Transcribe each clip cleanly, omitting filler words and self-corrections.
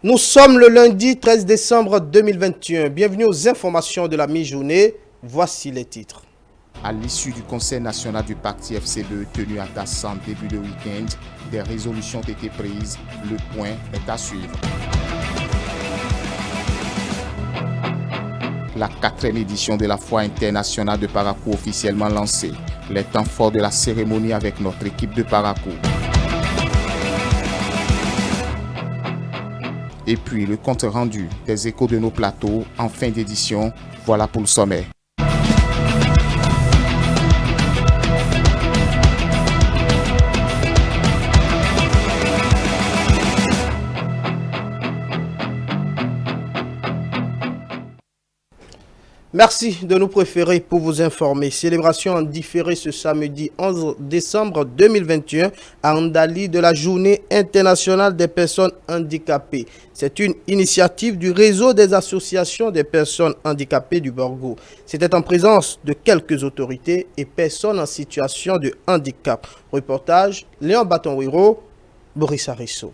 Nous sommes le lundi 13 décembre 2021. Bienvenue aux informations de la mi-journée. Voici les titres. À l'issue du Conseil national du parti FCBE tenu à Tassan début de week-end, des résolutions ont été prises. Le point est à suivre. La 4e édition de la Foire internationale de Parakou officiellement lancée. Les temps forts de la cérémonie avec notre équipe de Parakou. Et puis le compte rendu des échos de nos plateaux en fin d'édition. Voilà pour le sommet. Merci de nous préférer pour vous informer. Célébration en différé ce samedi 11 décembre 2021 à Ndali de la Journée internationale des personnes handicapées. C'est une initiative du réseau des associations des personnes handicapées du Borgo. C'était en présence de quelques autorités et personnes en situation de handicap. Reportage Léon Batonwiro, Boris Arisso.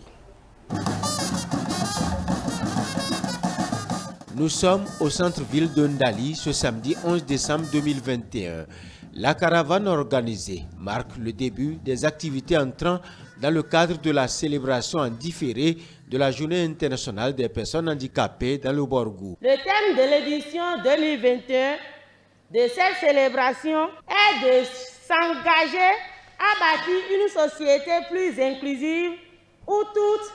Nous sommes au centre-ville de Ndali ce samedi 11 décembre 2021. La caravane organisée marque le début des activités entrant dans le cadre de la célébration en différé de la Journée internationale des personnes handicapées dans le Borgo. Le thème de l'édition 2021 de cette célébration est de s'engager à bâtir une société plus inclusive où toutes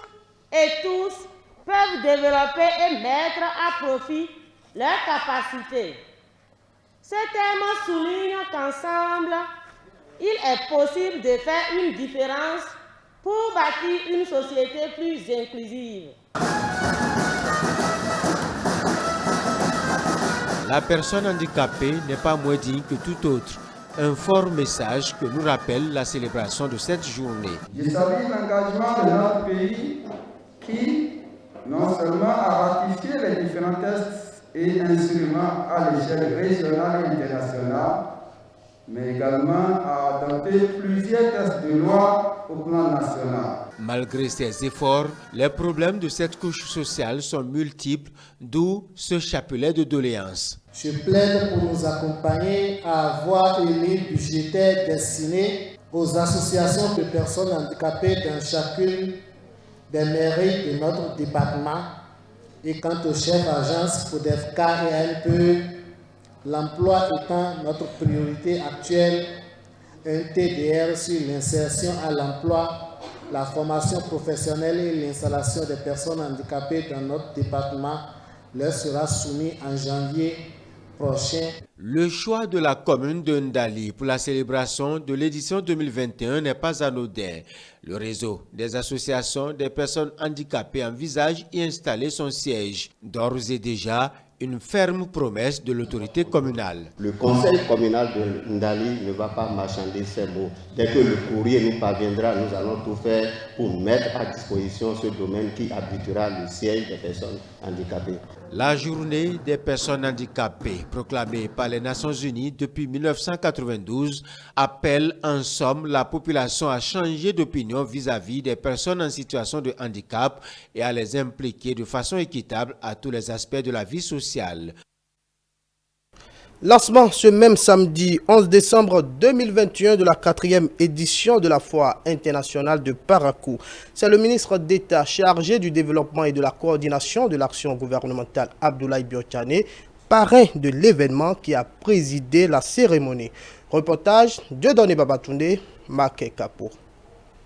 et tous peuvent développer et mettre à profit leurs capacités. Ce thème souligne qu'ensemble, il est possible de faire une différence pour bâtir une société plus inclusive. La personne handicapée n'est pas moins digne que tout autre. Un fort message que nous rappelle la célébration de cette journée. Je salue l'engagement de notre pays qui non seulement à ratifier les différents textes et instruments à l'échelle régionale et internationale, mais également à adopter plusieurs textes de loi au plan national. Malgré ces efforts, les problèmes de cette couche sociale sont multiples, d'où ce chapelet de doléances. Je plaide pour nous accompagner à avoir une ligne budgétaire destinée aux associations de personnes handicapées dans chacune des mairies de notre département. Et quant au chef agence FODEFK et ANPE, l'emploi étant notre priorité actuelle, un TDR sur l'insertion à l'emploi, la formation professionnelle et l'installation des personnes handicapées dans notre département leur sera soumis en janvier prochain. Le choix de la commune de Ndali pour la célébration de l'édition 2021 n'est pas anodin. Le réseau des associations des personnes handicapées envisage y installer son siège. D'ores et déjà, une ferme promesse de l'autorité communale. Le conseil communal de Ndali ne va pas marchander ses mots. Dès que le courrier nous parviendra, nous allons tout faire pour mettre à disposition ce domaine qui abritera le siège des personnes handicapées. La journée des personnes handicapées, proclamée par les Nations Unies depuis 1992, appelle en somme la population à changer d'opinion vis-à-vis des personnes en situation de handicap et à les impliquer de façon équitable à tous les aspects de la vie sociale. Lancement ce même samedi 11 décembre 2021 de la 4e édition de la Foire internationale de Parakou. C'est le ministre d'État chargé du développement et de la coordination de l'action gouvernementale Abdoulaye Biotchane, parrain de l'événement, qui a présidé la cérémonie. Reportage Dieudonné Babatoundé, Maké Kapo.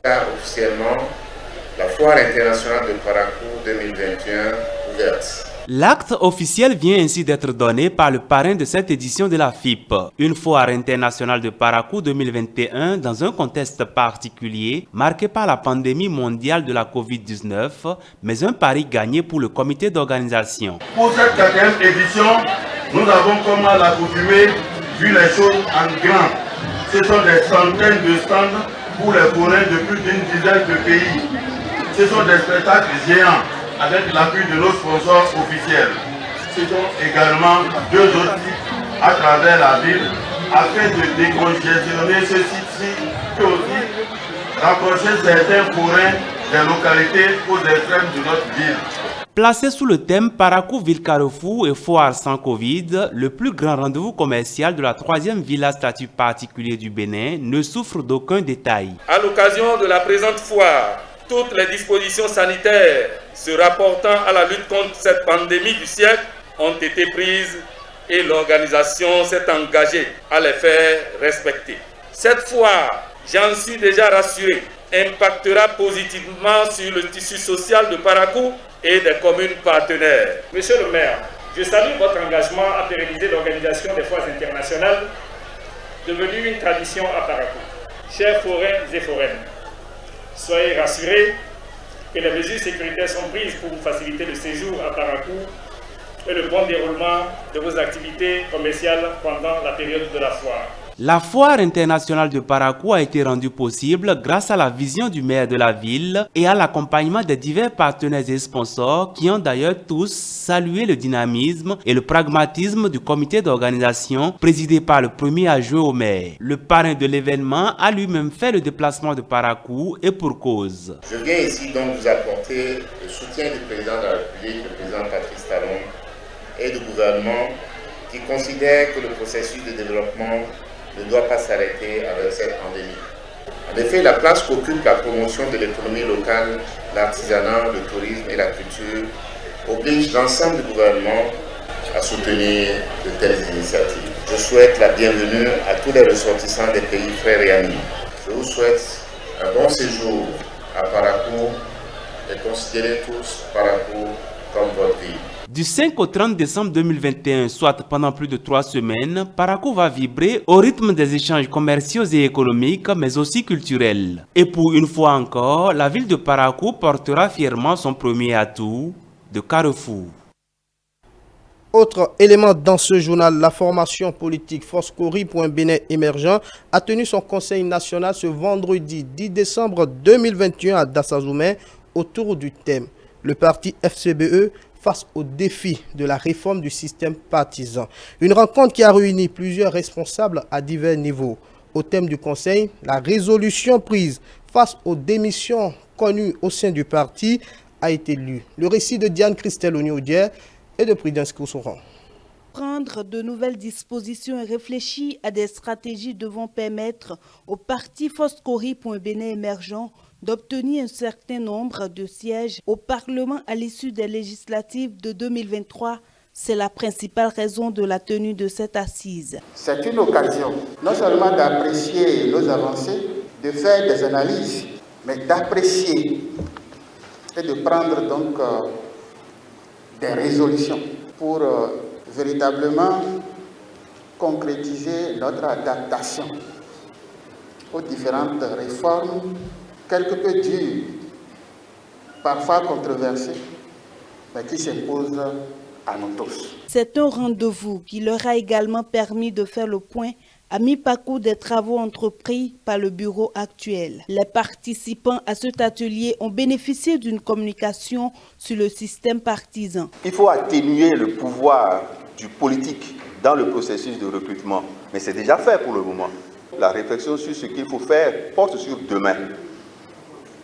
Officiellement, la Foire internationale de Parakou 2021 ouverte. L'acte officiel vient ainsi d'être donné par le parrain de cette édition de la FIP, une foire internationale de Parakou 2021 dans un contexte particulier marqué par la pandémie mondiale de la Covid-19, mais un pari gagné pour le comité d'organisation. Pour cette 4e édition, nous avons, comme à l'accoutumée, vu les choses en grand. Ce sont des centaines de stands pour les forains de plus d'une dizaine de pays. Ce sont des spectacles géants avec l'appui de nos sponsors officiels. Ce sont également 2 autres sites à travers la ville afin de décongestionner ce site-ci et aussi rapprocher certains forains des localités aux extrêmes de notre ville. Placé sous le thème Parakou Ville Carrefour et Foire sans Covid, le plus grand rendez-vous commercial de la 3e ville à statut particulier du Bénin ne souffre d'aucun détail. À l'occasion de la présente foire, toutes les dispositions sanitaires se rapportant à la lutte contre cette pandémie du siècle ont été prises et l'organisation s'est engagée à les faire respecter. Cette foire, j'en suis déjà rassuré, impactera positivement sur le tissu social de Parakou et des communes partenaires. Monsieur le maire, je salue votre engagement à pérenniser l'organisation des foires internationales, devenue une tradition à Parakou. Chers forains et foraines, soyez rassurés que les mesures sécuritaires sont prises pour vous faciliter le séjour à Parakou et le bon déroulement de vos activités commerciales pendant la période de la foire. La foire internationale de Parakou a été rendue possible grâce à la vision du maire de la ville et à l'accompagnement des divers partenaires et sponsors qui ont d'ailleurs tous salué le dynamisme et le pragmatisme du comité d'organisation présidé par le premier adjoint au maire. Le parrain de l'événement a lui-même fait le déplacement de Parakou et pour cause. Je viens ici donc vous apporter le soutien du président de la République, le président Patrice Talon, et du gouvernement qui considère que le processus de développement ne doit pas s'arrêter avec cette pandémie. En effet, la place qu'occupe la promotion de l'économie locale, l'artisanat, le tourisme et la culture oblige l'ensemble du gouvernement à soutenir de telles initiatives. Je souhaite la bienvenue à tous les ressortissants des pays frères et amis. Je vous souhaite un bon séjour à Parakou et considérez tous Parakou comme votre ville. Du 5 au 30 décembre 2021, soit pendant plus de 3 semaines, Parakou va vibrer au rythme des échanges commerciaux et économiques, mais aussi culturels. Et pour une fois encore, la ville de Parakou portera fièrement son premier atout de Carrefour. Autre élément dans ce journal, la formation politique Foscori pour un Bénin émergent a tenu son conseil national ce vendredi 10 décembre 2021 à Dassazoumé autour du thème « Le parti FCBE face au défi de la réforme du système partisan ». Une rencontre qui a réuni plusieurs responsables à divers niveaux. Au thème du conseil, la résolution prise face aux démissions connues au sein du parti a été lue. Le récit de Diane Christelle Oniodier et de Prudence Kousouran. Prendre de nouvelles dispositions et réfléchir à des stratégies devant permettre au parti Foscori pour un Bénin émergent d'obtenir un certain nombre de sièges au Parlement à l'issue des législatives de 2023. C'est la principale raison de la tenue de cette assise. C'est une occasion non seulement d'apprécier nos avancées, de faire des analyses, mais d'apprécier et de prendre donc des résolutions pour véritablement concrétiser notre adaptation aux différentes réformes, quelque peu dures, parfois controversées, mais qui s'imposent à nous tous. C'est un rendez-vous qui leur a également permis de faire le point à mi-parcours des travaux entrepris par le bureau actuel. Les participants à cet atelier ont bénéficié d'une communication sur le système partisan. Il faut atténuer le pouvoir du politique dans le processus de recrutement, mais c'est déjà fait pour le moment. La réflexion sur ce qu'il faut faire porte sur demain.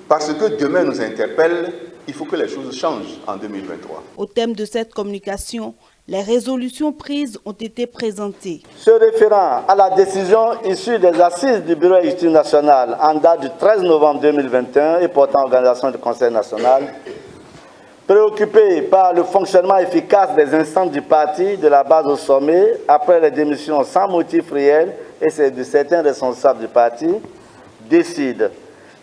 Parce que demain nous interpelle, il faut que les choses changent en 2023. Au thème de cette communication, les résolutions prises ont été présentées. Se référant à la décision issue des assises du Bureau exécutif national en date du 13 novembre 2021 et portant organisation du Conseil national, préoccupé par le fonctionnement efficace des instances du parti de la base au sommet après les démissions sans motif réel et de certains responsables du parti, décide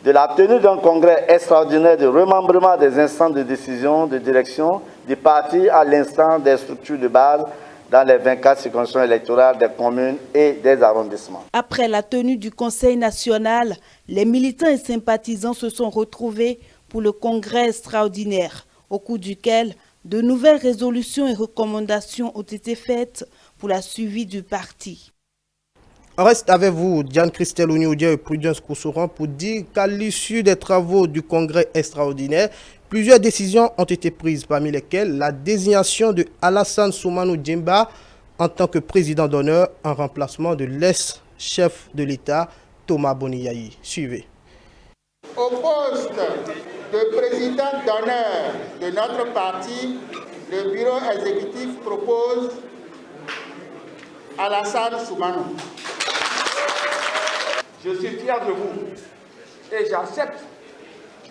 de la tenue d'un congrès extraordinaire de remembrement des instances de décision de direction du parti à l'instant des structures de base dans les 24 circonscriptions électorales des communes et des arrondissements. Après la tenue du Conseil national, les militants et sympathisants se sont retrouvés pour le congrès extraordinaire, au cours duquel de nouvelles résolutions et recommandations ont été faites pour la suivi du parti. On reste avec vous, Diane Christelle Oniodier et Prudence Kousouran, pour dire qu'à l'issue des travaux du congrès extraordinaire, plusieurs décisions ont été prises, parmi lesquelles la désignation de Alassane Soumanou Djemba en tant que président d'honneur en remplacement de l'ex-chef de l'État, Thomas Boniyayi. Suivez. Au poste de président d'honneur de notre parti, le bureau exécutif propose Alassane Soumano. Je suis fier de vous et j'accepte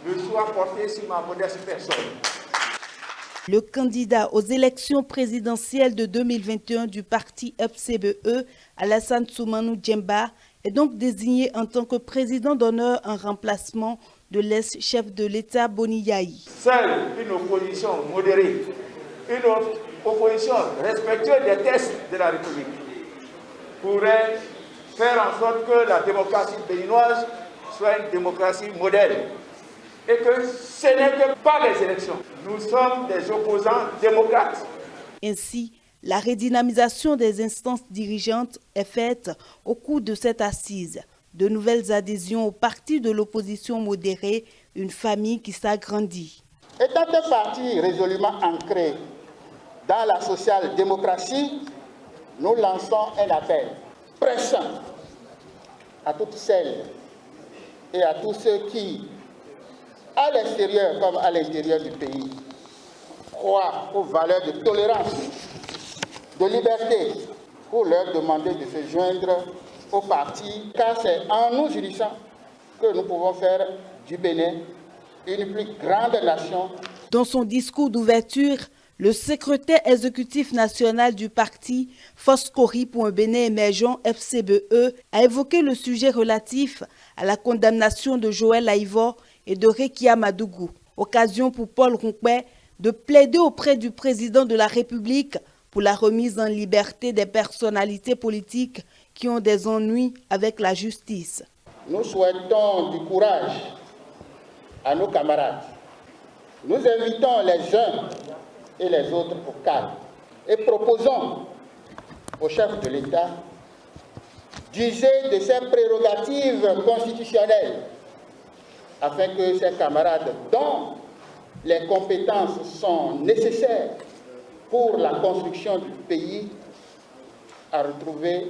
le choix porté sur ma modeste personne. Le candidat aux élections présidentielles de 2021 du parti FCBE, Alassane Soumano Djemba, est donc désigné en tant que président d'honneur en remplacement de l'ex-chef de l'État Boni Yayi. Seule une opposition modérée, une opposition respectueuse des textes de la République pourrait faire en sorte que la démocratie béninoise soit une démocratie modèle. Et que ce n'est que par les élections. Nous sommes des opposants démocrates. Ainsi, la redynamisation des instances dirigeantes est faite au cours de cette assise. De nouvelles adhésions au parti de l'opposition modérée, une famille qui s'agrandit. Étant un parti résolument ancré dans la social-démocratie, nous lançons un appel pressant à toutes celles et à tous ceux qui, à l'extérieur comme à l'intérieur du pays, croient aux valeurs de tolérance, de liberté, pour leur demander de se joindre au parti, car c'est en nous unissant que nous pouvons faire du Bénin une plus grande nation. Dans son discours d'ouverture, le secrétaire exécutif national du parti, Foskori pour un Bénin émergent FCBE, a évoqué le sujet relatif à la condamnation de Joël Aïvo et de Rekia Madougou. Occasion pour Paul Rouquet de plaider auprès du président de la République pour la remise en liberté des personnalités politiques qui ont des ennuis avec la justice. Nous souhaitons du courage à nos camarades. Nous invitons les uns et les autres au calme et proposons au chef de l'État d'user de ses prérogatives constitutionnelles afin que ses camarades, dont les compétences sont nécessaires pour la construction du pays, à retrouver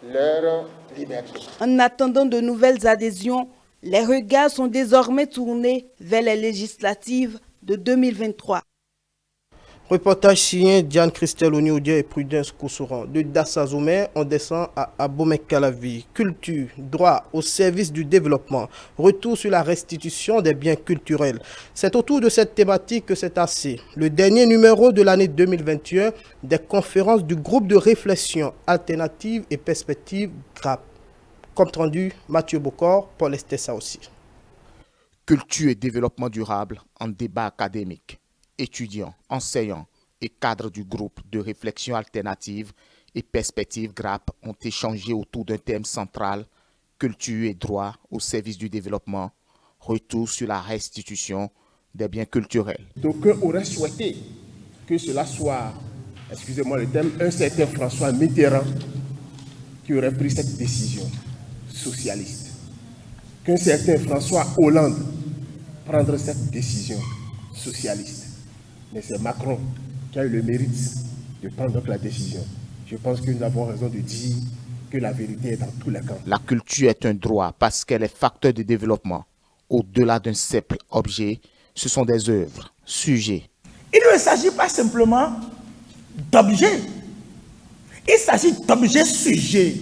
leur liberté. En attendant de nouvelles adhésions, les regards sont désormais tournés vers les législatives de 2023. Reportage signé Diane Christelle Oniodia et Prudence Koussouran. De Dassazoumer, on descend à Abomey-Calavi. Culture, droit au service du développement, retour sur la restitution des biens culturels. C'est autour de cette thématique que s'est assis le dernier numéro de l'année 2021 des conférences du groupe de réflexion alternative et perspective GRAP. Compte rendu, Mathieu Bocor, Paul Estessa aussi. Culture et développement durable en débat académique. Étudiants, enseignants et cadres du groupe de réflexion alternative et perspective GRAP ont échangé autour d'un thème central, culture et droit au service du développement, retour sur la restitution des biens culturels. D'aucuns auraient souhaité que cela soit, excusez-moi le thème, un certain François Mitterrand qui aurait pris cette décision socialiste, qu'un certain François Hollande prendrait cette décision socialiste. Mais c'est Macron qui a eu le mérite de prendre la décision. Je pense que nous avons raison de dire que la vérité est dans tous les camps. La culture est un droit parce qu'elle est facteur de développement. Au-delà d'un simple objet, ce sont des œuvres, sujets. Il ne s'agit pas simplement d'objets. Il s'agit d'objets sujets.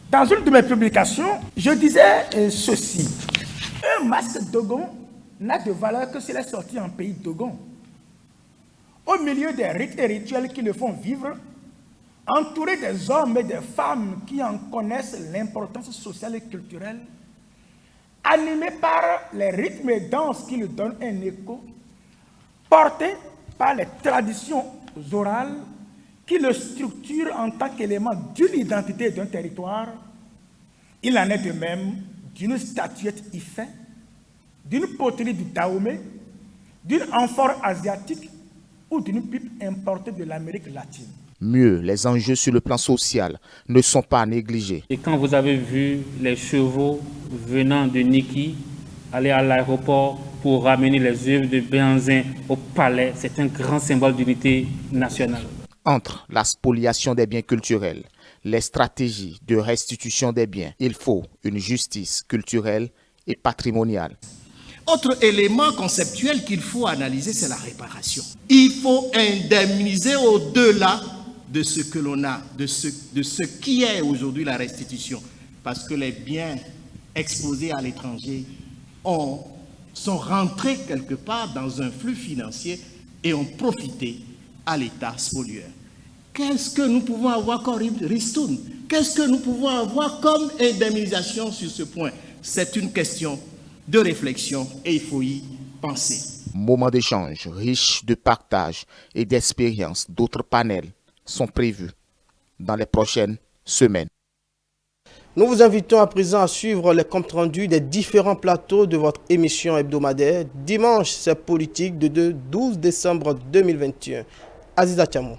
Dans une de mes publications, je disais ceci. Un masque Dogon n'a de valeur que s'il est sorti en pays Dogon. Au milieu des rites et rituels qui le font vivre, entouré des hommes et des femmes qui en connaissent l'importance sociale et culturelle, animé par les rythmes et danses qui lui donnent un écho, porté par les traditions orales qui le structurent en tant qu'élément d'une identité d'un territoire, il en est de même d'une statuette Ifé, d'une poterie du Dahomey, d'une amphore asiatique ou d'une pipe importée de l'Amérique latine. Mieux, les enjeux sur le plan social ne sont pas négligés. Et quand vous avez vu les chevaux venant de Niki aller à l'aéroport pour ramener les œuvres de Béhanzin au palais, c'est un grand symbole d'unité nationale. Entre la spoliation des biens culturels, les stratégies de restitution des biens, il faut une justice culturelle et patrimoniale. Autre élément conceptuel qu'il faut analyser, c'est la réparation. Il faut indemniser au-delà de ce que l'on a, de ce qui est aujourd'hui la restitution. Parce que les biens exposés à l'étranger sont rentrés quelque part dans un flux financier et ont profité à l'État spolieur. Qu'est-ce que nous pouvons avoir comme ristourne? Qu'est-ce que nous pouvons avoir comme indemnisation sur ce point? C'est une question de réflexion et il faut y penser. Moments d'échange riches de partage et d'expériences d'autres panels sont prévus dans les prochaines semaines. Nous vous invitons à présent à suivre les comptes rendus des différents plateaux de votre émission hebdomadaire. Dimanche, c'est politique de 12 décembre 2021. Aziza Chamou.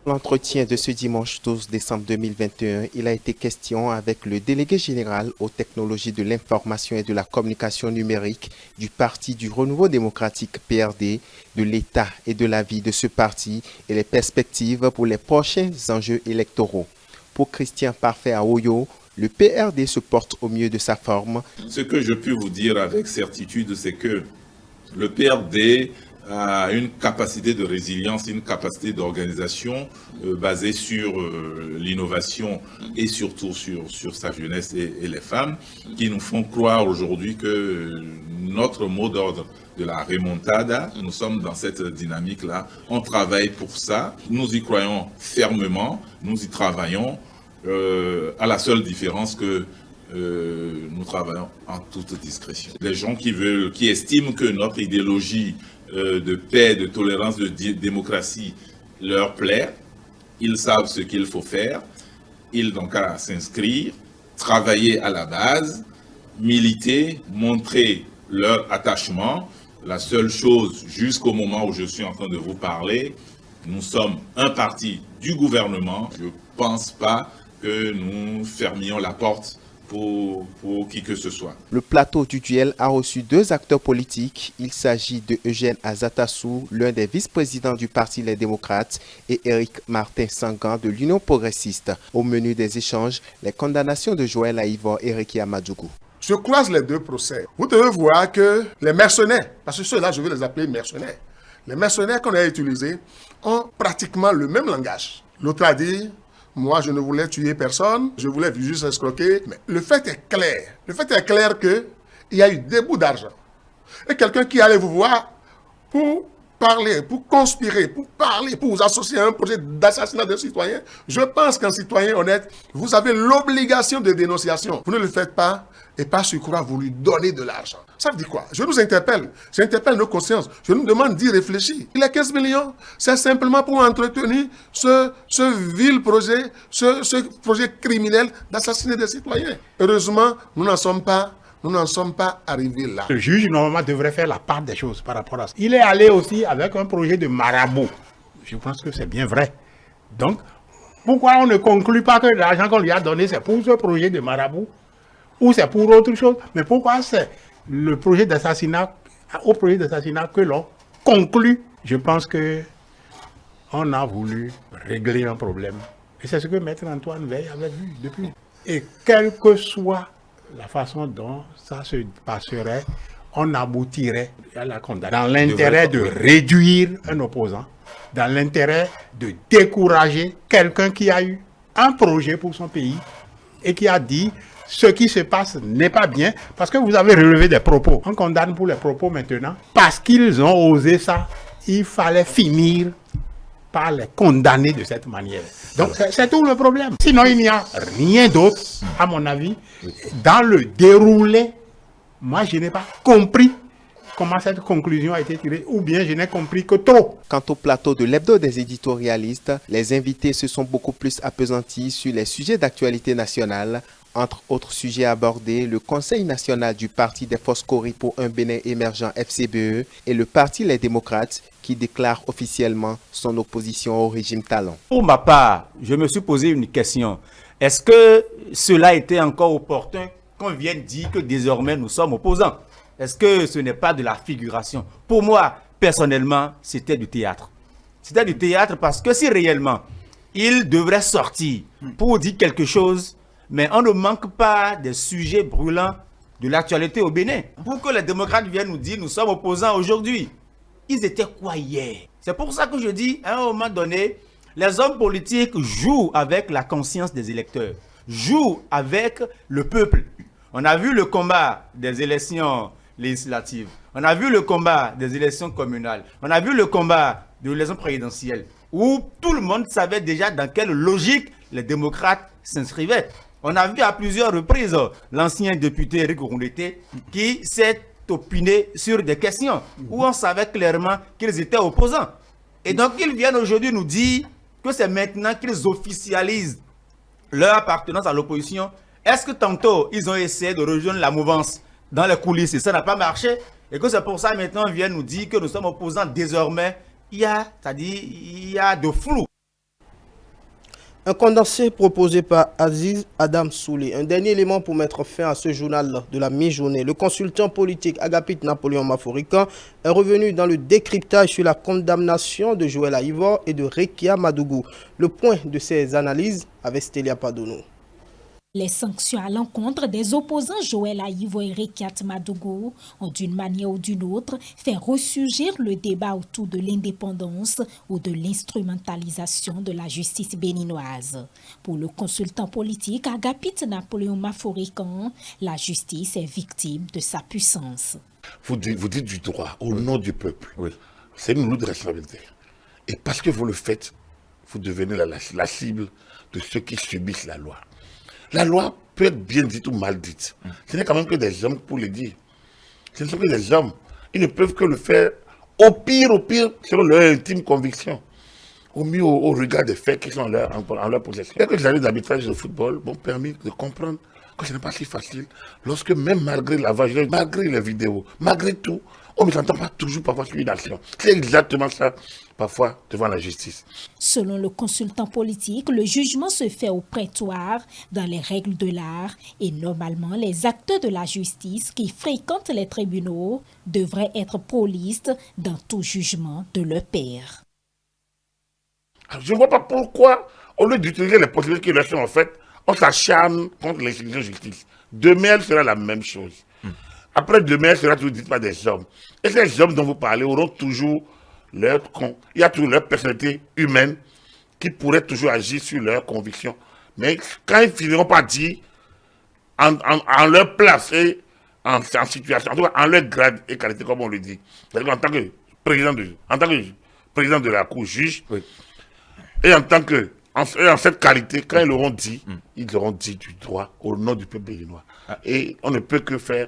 L'entretien de ce dimanche 12 décembre 2021, il a été question avec le délégué général aux technologies de l'information et de la communication numérique du Parti du Renouveau démocratique PRD, de l'État et de la vie de ce parti et les perspectives pour les prochains enjeux électoraux. Pour Christian Parfait à Oyo, le PRD se porte au mieux de sa forme. Ce que je peux vous dire avec certitude, c'est que le PRD a une capacité de résilience, une capacité d'organisation basée sur l'innovation et surtout sur sa jeunesse et les femmes, qui nous font croire aujourd'hui que notre mot d'ordre de la remontada, nous sommes dans cette dynamique-là, on travaille pour ça, nous y croyons fermement, nous y travaillons, à la seule différence que nous travaillons en toute discrétion. Les gens qui estiment que notre idéologie de paix, de tolérance, de démocratie leur plaît, ils savent ce qu'il faut faire, ils n'ont qu'à s'inscrire, travailler à la base, militer, montrer leur attachement. La seule chose, jusqu'au moment où je suis en train de vous parler, nous sommes un parti du gouvernement. Je ne pense pas que nous fermions la porte pour qui que ce soit. Le plateau du duel a reçu deux acteurs politiques. Il s'agit de Eugène Azatassou, l'un des vice-présidents du Parti Les Démocrates, et Éric Martin Sangan de l'Union progressiste. Au menu des échanges, les condamnations de Joël Aïvor et Ricky Amadougou. Je croise les deux procès. Vous devez voir que les mercenaires, parce que ceux-là, je vais les appeler mercenaires, les mercenaires qu'on a utilisés ont pratiquement le même langage. L'autre a dit: moi, je ne voulais tuer personne, je voulais juste escroquer. Mais le fait est clair. Le fait est clair qu'il y a eu des bouts d'argent. Et quelqu'un qui allait vous voir pour parler, pour conspirer, pour parler, pour vous associer à un projet d'assassinat de citoyens, je pense qu'un citoyen honnête, vous avez l'obligation de dénonciation. Vous ne le faites pas, et par ce quoi vous lui donnez de l'argent. Ça veut dire quoi? Je nous interpelle, j'interpelle nos consciences, je nous demande d'y réfléchir. Il y a 15 millions, c'est simplement pour entretenir ce vil projet, ce projet criminel d'assassiner des citoyens. Heureusement, nous n'en sommes pas arrivés là. Le juge, normalement, devrait faire la part des choses par rapport à ça. Il est allé aussi avec un projet de marabout. Je pense que c'est bien vrai. Donc, pourquoi on ne conclut pas que l'argent qu'on lui a donné, c'est pour ce projet de marabout ou c'est pour autre chose? Mais pourquoi c'est le projet d'assassinat, au projet d'assassinat que l'on conclut? Je pense que on a voulu régler un problème. Et c'est ce que Maître Antoine Veil avait vu depuis. Et quelle que soit la façon dont ça se passerait, on aboutirait à la condamnation. Dans l'intérêt de réduire un opposant, dans l'intérêt de décourager quelqu'un qui a eu un projet pour son pays et qui a dit ce qui se passe n'est pas bien, parce que vous avez relevé des propos. On condamne pour les propos maintenant, parce qu'ils ont osé ça. Il fallait finir par les condamner de cette manière. Donc c'est tout le problème. Sinon, il n'y a rien d'autre, à mon avis, dans le déroulé. Moi, je n'ai pas compris comment cette conclusion a été tirée, ou bien je n'ai compris que trop. Quant au plateau de l'hebdo des éditorialistes, les invités se sont beaucoup plus appesantis sur les sujets d'actualité nationale. Entre autres sujets abordés, le Conseil national du Parti des Foscories pour un Bénin émergent FCBE et le Parti Les Démocrates qui déclare officiellement son opposition au régime Talon. Pour ma part, je me suis posé une question. Est-ce que cela était encore opportun qu'on vienne dire que désormais nous sommes opposants? Est-ce que ce n'est pas de la figuration? Pour moi, personnellement, c'était du théâtre. C'était du théâtre parce que si réellement il devrait sortir pour dire quelque chose, mais on ne manque pas des sujets brûlants de l'actualité au Bénin. Pour que les démocrates viennent nous dire nous sommes opposants aujourd'hui. Ils étaient quoi hier? C'est pour ça que je dis, à un moment donné, les hommes politiques jouent avec la conscience des électeurs, jouent avec le peuple. On a vu le combat des élections législatives, on a vu le combat des élections communales, on a vu le combat de l'élection présidentielle, où tout le monde savait déjà dans quelle logique les démocrates s'inscrivaient. On a vu à plusieurs reprises l'ancien député Eric Rondeté qui s'est opiné sur des questions où on savait clairement qu'ils étaient opposants. Et donc ils viennent aujourd'hui nous dire que c'est maintenant qu'ils officialisent leur appartenance à l'opposition. Est-ce que tantôt ils ont essayé de rejoindre la mouvance dans les coulisses et ça n'a pas marché? Et que c'est pour ça maintenant ils viennent nous dire que nous sommes opposants désormais. Il y a de flou. Un condensé proposé par Aziz Adam Soulé. Un dernier élément pour mettre fin à ce journal de la mi-journée. Le consultant politique Agapit Napoléon Maforican est revenu dans le décryptage sur la condamnation de Joël Aïvor et de Rekia Madougou. Le point de ces analyses avec Stélia Padono. Les sanctions à l'encontre des opposants Joël Aïvor et Rekia Madougou ont d'une manière ou d'une autre fait ressurgir le débat autour de l'indépendance ou de l'instrumentalisation de la justice béninoise. Pour le consultant politique Agapit Napoléon Maforican, la justice est victime de sa puissance. Vous dites du droit au nom du peuple. Oui. C'est une lourde responsabilité. Et parce que vous le faites, vous devenez la cible de ceux qui subissent la loi. La loi peut être bien dite ou mal dite. Ce n'est quand même que des hommes pour le dire. Ce ne sont que des hommes. Ils ne peuvent que le faire au pire, selon leur intime conviction. Au mieux, au regard des faits qui sont en leur possession. Quelques années d'arbitrage de football m'ont permis de comprendre que ce n'est pas si facile. Lorsque même malgré la vague, malgré les vidéos, malgré tout, on ne s'entend pas toujours parfois sur une action. C'est exactement ça, parfois, devant la justice. Selon le consultant politique, le jugement se fait au prétoire, dans les règles de l'art, et normalement, les acteurs de la justice qui fréquentent les tribunaux devraient être prolistes dans tout jugement de leur père. Alors, je ne vois pas pourquoi, au lieu d'utiliser les possibilités qui leur sont en fait, on s'acharne contre l'institution de justice. Demain, elle sera la même chose. Après demain, elle sera toujours dite par des hommes. Et ces hommes dont vous parlez auront toujours il y a toujours leur personnalité humaine qui pourrait toujours agir sur leurs convictions. Mais quand ils finiront par dire en leur place et en situation, en tout cas en leur grade et qualité, comme on le dit, c'est-à-dire en tant que président de la Cour juge, oui. Et en cette qualité, quand ils l'auront dit, ils auront dit du droit au nom du peuple béninois. Et on ne peut que faire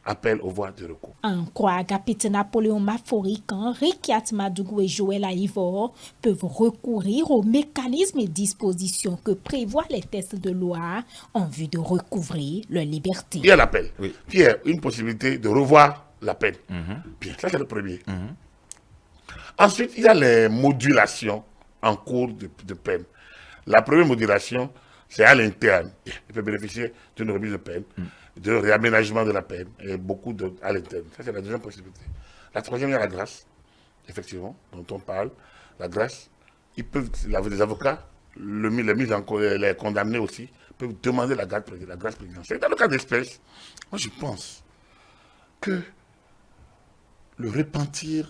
appel aux voies de recours. En croix Agapit Napoléon Maforican, Rekia Madougou et Joël Aïvor peuvent recourir aux mécanismes et dispositions que prévoient les textes de loi en vue de recouvrir leur liberté. Il y a l'appel, oui. Il y a une possibilité de revoir la peine. Bien, ça c'est le premier. Ensuite, il y a les modulations en cours de peine. La première modulation, c'est à l'interne. Il peut bénéficier d'une remise de peine, de réaménagement de la peine, et beaucoup à l'interne. Ça, c'est la deuxième possibilité. La troisième, il y a la grâce, effectivement, dont on parle. La grâce, les avocats, les condamnés aussi, peuvent demander la grâce présidentielle. Dans le cas d'espèce, moi je pense que le repentir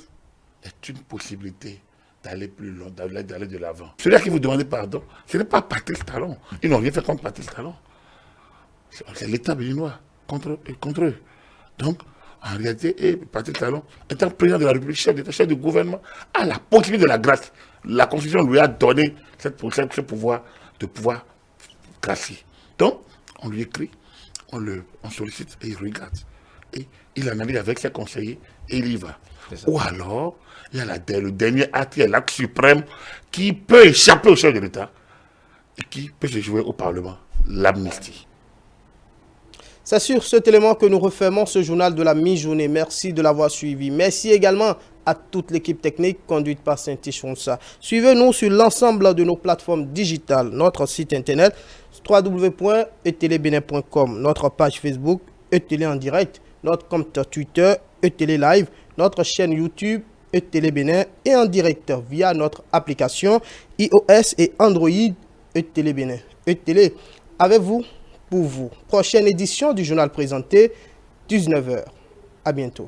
est une possibilité d'aller plus loin, d'aller de l'avant. Celui qui vous demande pardon, ce n'est pas Patrice Talon. Ils n'ont rien fait contre Patrice Talon. C'est l'État béninois contre eux. Donc, en réalité, Patrice Talon, étant président de la République, chef d'État, chef du gouvernement, a la possibilité de la grâce. La Constitution lui a donné ce pouvoir de pouvoir gracier. Donc, on lui écrit, on sollicite et il regarde. Et il analyse avec ses conseillers et il y va. Ou alors, il y a le dernier acte, l'acte suprême qui peut échapper au chef de l'État et qui peut se jouer au Parlement, l'amnistie. C'est sur cet élément que nous refermons ce journal de la mi-journée. Merci de l'avoir suivi. Merci également à toute l'équipe technique conduite par Saint-Tichonsa. Suivez-nous sur l'ensemble de nos plateformes digitales, notre site internet www.etelebenin.com, notre page Facebook Etele en direct, notre compte Twitter Etele Live, notre chaîne YouTube Etele Bénin et en direct via notre application iOS et Android Etele Bénin. Etele avec vous pour vous. Prochaine édition du journal présenté 19h. À bientôt.